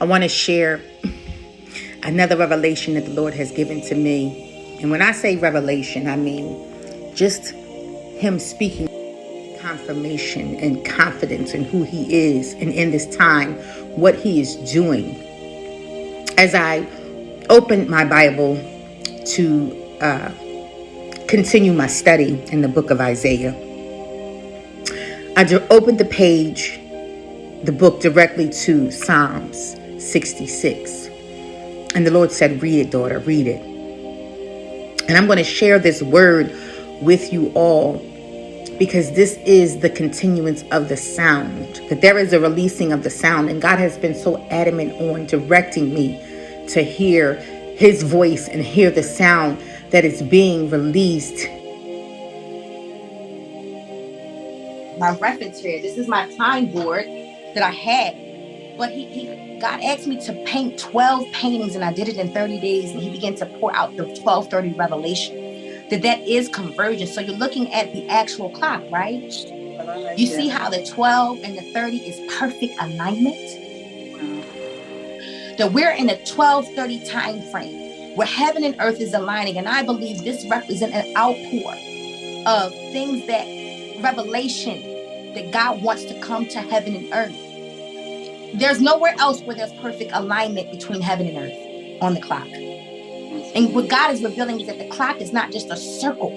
I want to share another revelation that the Lord has given to me. And when I say revelation, I mean just Him speaking confirmation and confidence in who He is, and in this time, what He is doing. As I opened my Bible to continue my study in the book of Isaiah, I opened the book directly to Psalms 66. And the Lord said, read it, daughter, read it. And I'm going to share this word with you all because this is the continuance of the sound, that there is a releasing of the sound. And God has been so adamant on directing me to hear His voice and hear the sound that is being released. My reference here, this is my time board that I had, but God asked me to paint 12 paintings, and I did it in 30 days, and He began to pour out the 12:30 revelation. That is convergence. So you're looking at the actual clock, right? You see how the 12 and the 30 is perfect alignment? That we're in a 12:30 time frame where heaven and earth is aligning, and I believe this represents an outpour of things that revelation that God wants to come to heaven and earth. There's nowhere else where there's perfect alignment between heaven and earth on the clock. And what God is revealing is that the clock is not just a circle.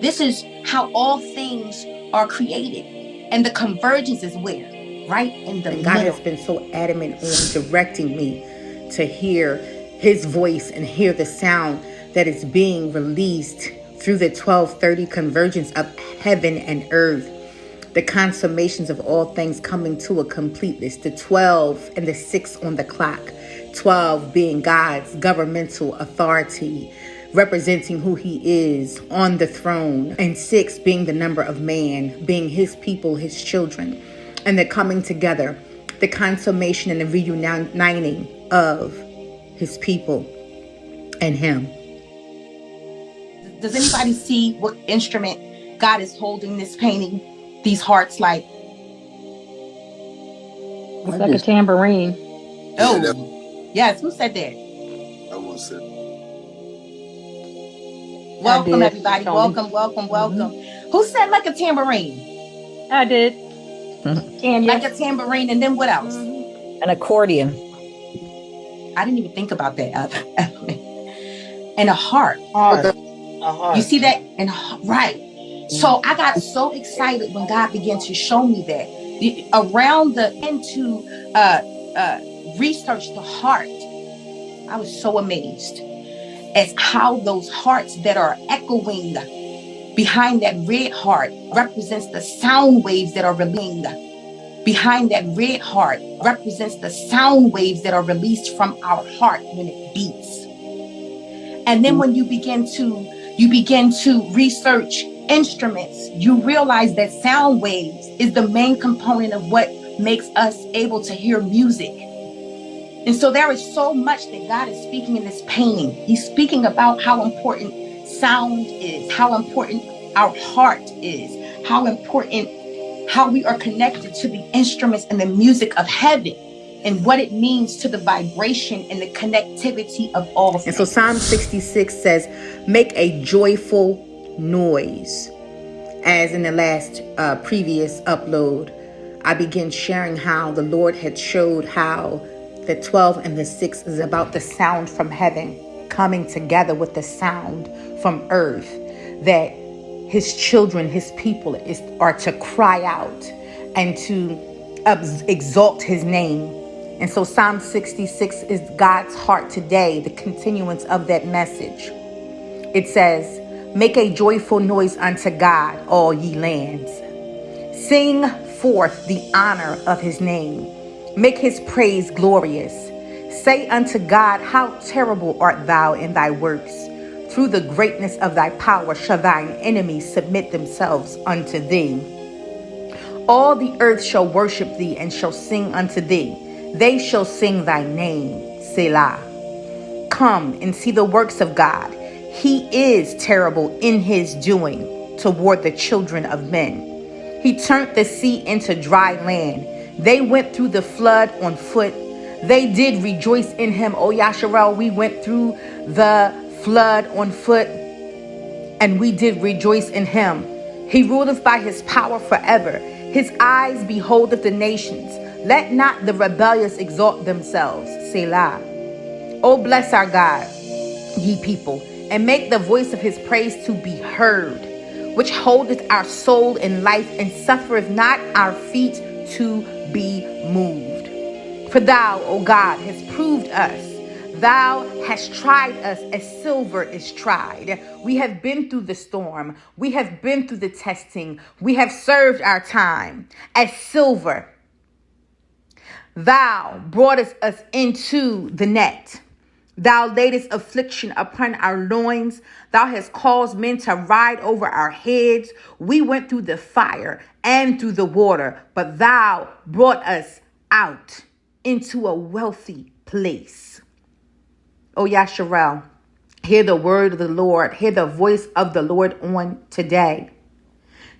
This is how all things are created. And the convergence is where? Right in the middle. God has been so adamant on directing me to hear His voice and hear the sound that is being released through the 12:30 convergence of heaven and earth. The consummations of all things coming to a completeness. The 12 and the 6 on the clock. 12 being God's governmental authority, representing who He is on the throne. And 6 being the number of man, being His people, His children. And the coming together, the consummation and the reuniting of His people and Him. Does anybody see what instrument God is holding this painting? These hearts like? It's like a tambourine. Oh, yes. Who said that? I won't say. Welcome, everybody. Welcome. Mm-hmm. Who said like a tambourine? I did. Mm-hmm. Like a tambourine, and then what else? Mm-hmm. An accordion. I didn't even think about that. And a harp. You see that? And right. So I got so excited when God began to show me that research the heart. I was so amazed as how those hearts that are echoing behind that red heart represents the sound waves that are released. Behind that red heart represents the sound waves that are released from our heart when it beats. And then when you begin to research instruments, you realize that sound waves is the main component of what makes us able to hear music. And so there is so much that God is speaking in this painting. He's speaking about how important sound is, how important our heart is, how important how we are connected to the instruments and the music of heaven, and what it means to the vibration and the connectivity of all things. And so Psalm 66 says, make a joyful noise. As in the last previous upload, I began sharing how the Lord had showed how the 12 and the 6 is about the sound from heaven coming together with the sound from earth, that His children, His people are to cry out and to exalt His name. And so Psalm 66 is God's heart today, the continuance of that message. It says, make a joyful noise unto God, all ye lands. Sing forth the honor of His name. Make His praise glorious. Say unto God, how terrible art thou in thy works. Through the greatness of thy power shall thine enemies submit themselves unto thee. All the earth shall worship thee and shall sing unto thee. They shall sing thy name, Selah. Come and see the works of God. He is terrible in His doing toward the children of men. He turned the sea into dry land. They went through the flood on foot. They did rejoice in him. Oh, Yasharel, we went through the flood on foot, and we did rejoice in him. He ruleth by his power forever. His eyes beholdeth the nations. Let not the rebellious exalt themselves. Selah. Oh, bless our God, ye people, and make the voice of his praise to be heard, which holdeth our soul in life, and suffereth not our feet to be moved. For thou, O God, hast proved us. Thou hast tried us as silver is tried. We have been through the storm. We have been through the testing. We have served our time as silver. Thou broughtest us into the net. Thou laidest affliction upon our loins. Thou hast caused men to ride over our heads. We went through the fire and through the water, but thou brought us out into a wealthy place. Oh, Yasharel, hear the word of the Lord. Hear the voice of the Lord on today.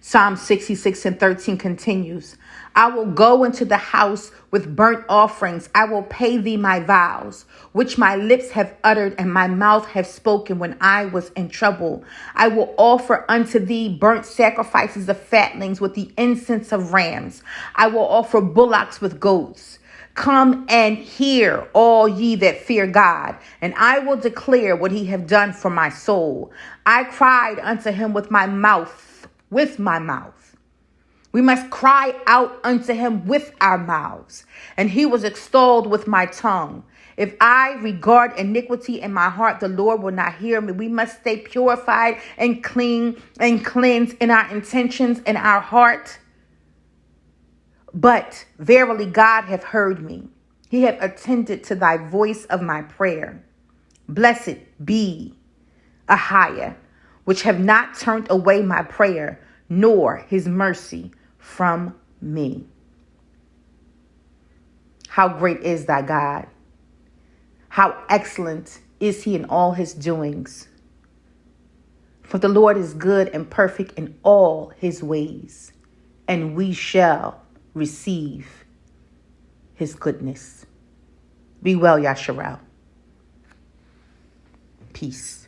Psalm 66 and 13 continues. I will go into the house with burnt offerings. I will pay thee my vows, which my lips have uttered and my mouth have spoken when I was in trouble. I will offer unto thee burnt sacrifices of fatlings with the incense of rams. I will offer bullocks with goats. Come and hear, all ye that fear God, and I will declare what he have done for my soul. I cried unto him with my mouth. We must cry out unto him with our mouths, and he was extolled with my tongue. If I regard iniquity in my heart, the Lord will not hear me. We must stay purified and clean and cleansed in our intentions and our heart. But verily God hath heard me. He hath attended to thy voice of my prayer. Blessed be Ahiah, which have not turned away my prayer, nor his mercy from me. How great is thy God? How excellent is he in all his doings? For the Lord is good and perfect in all his ways, and we shall receive his goodness. Be well, Yasharel. Peace.